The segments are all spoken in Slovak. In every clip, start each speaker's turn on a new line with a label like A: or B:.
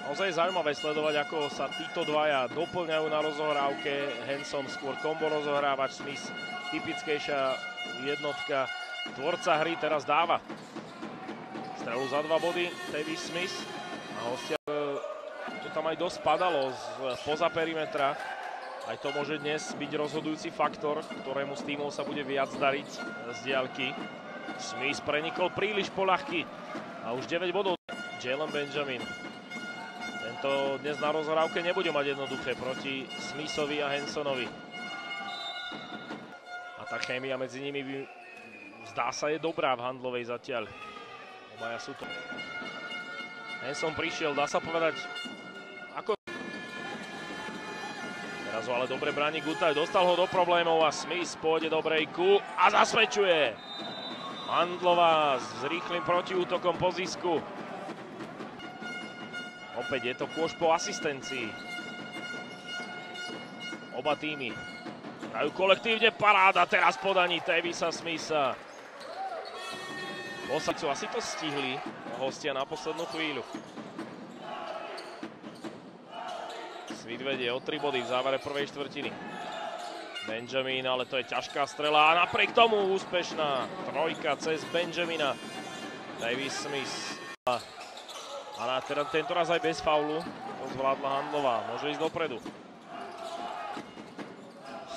A: Naozaj je zaujímavé sledovať, ako sa títo dvaja doplňajú na rozohrávke. Hanson skôr kombo rozohrávač, Smith typickejšia jednotka, tvorca hry teraz dáva strelu za 2 body Davis Smith a hostia to tam aj dosť padalo spoza perimetra. Aj to môže dnes byť rozhodujúci faktor, ktorému z tímov sa bude viac dariť z diaľky. Smith prenikol príliš poľahky a už 9 bodov. Jalen Benjamin. Tento dnes na rozhrávke nebude mať jednoduché proti Smithovi a Hansonovi. A tá chémia medzi nimi zdá sa je dobrá v handlovej zatiaľ. Obaja sú to. Hanson prišiel, dá sa povedať, ako... Teraz ho ale dobre bráni Gutaj, dostal ho do problémov a Smith pôjde do breaku a zasvedčuje. Handlová s rýchlym protiútokom po zisku. Opäť je to kôž po asistencii. Oba týmy hrajú kolektívne, paráda teraz podaní Davisa Smitha. Asi to stihli hostia na poslednú chvíľu. Smith vedie o 3 body v závere prvej štvrtiny. Benjamin, ale to je ťažká strela a napriek tomu úspešná trojka cez Benjamina. Davis Smith. A tento raz aj bez faulu. To zvládla Handlová. Môže ísť dopredu.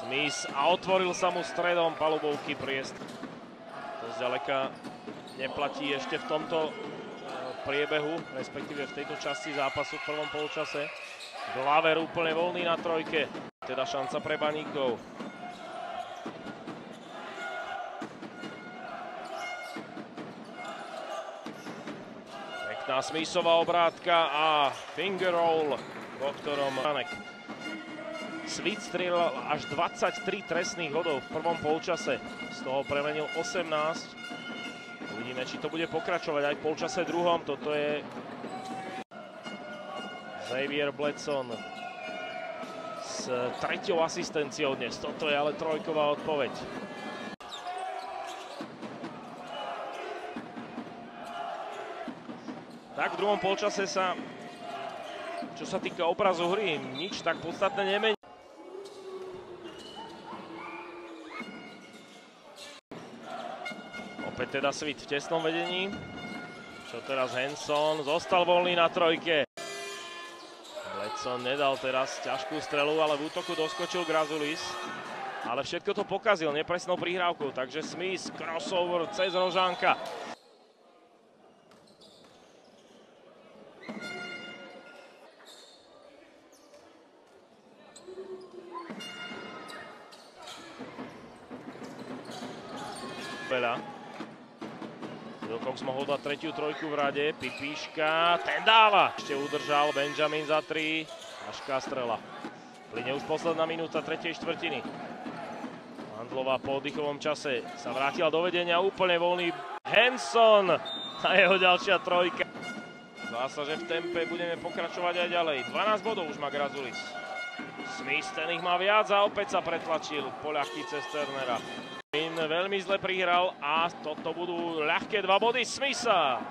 A: Smith a otvoril sa mu stredom palubovky priestor. To zďaleka neplatí ešte v tomto priebehu, respektíve v tejto časti zápasu v prvom polčase. Glover úplne voľný na trojke. Teda šanca pre Baníkov. Pekná Smithová obrátka a finger roll, vo ktorom Smith strieľal až 23 trestných bodov v prvom polčase. Z toho premenil 18. Uvidíme, či to bude pokračovať aj v polčase druhom. Toto je Xavier Bledson s 3. asistenciou dnes. Toto je ale trojková odpoveď. Tak v druhom polčase sa, čo sa týka obrazu hry, nič tak podstatné nemení. Opäť teda Smith v tesnom vedení. Čo teraz Hanson, zostal voľný na trojke. Bledson nedal teraz ťažkú strelu, ale v útoku doskočil Grazulis. Ale všetko to pokazil nepresnou prihrávkou, takže Smith crossover cez Rožánka. Wilcox mohol dať 3. trojku v rade, Pipíška, ten dáva! Ešte udržal Benjamin za 3, ťažká strela. Plyne už posledná minúta 3. štvrtiny. Handlová po oddychovom čase sa vrátila do vedenia, úplne voľný Hanson a jeho ďalšia trojka. Zdá sa, že v tempe budeme pokračovať aj ďalej. 12 bodov už má Grazulis. Smith ten ich má viac a opäť sa pretlačil poľahky cez Turnera. Veľmi zle prihral a toto budú ľahké 2 body Smitha.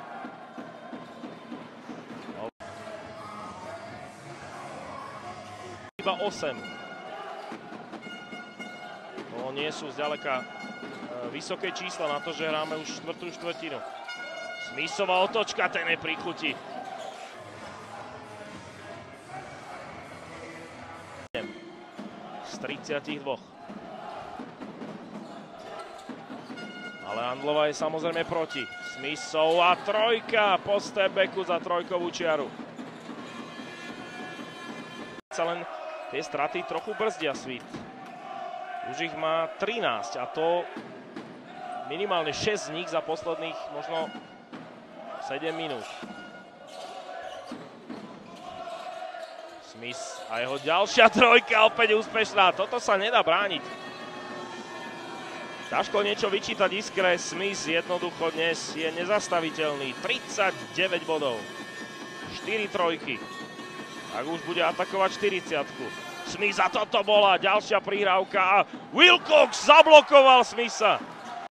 A: Iba 8. To nie sú zďaleka vysoké čísla na to, že hráme už 4. štvrtinu. Smithová otočka, ten je pri chuti. Z 32. Ale Handlová je samozrejme proti. Smithová trojka po stepbacku za trojkovú čiaru. Len tie straty trochu brzdia Smith. Už ich má 13 a to minimálne 6 z nich za posledných možno 7 minút. Smith a jeho ďalšia trojka opäť úspešná. Toto sa nedá brániť. Ťažko niečo vyčítať Iskre, Smith jednoducho dnes je nezastaviteľný. 39 bodov, 4 trojky. Tak už bude atakovať 40-ku. Smith a toto bola ďalšia prihrávka a Wilcox zablokoval Smitha.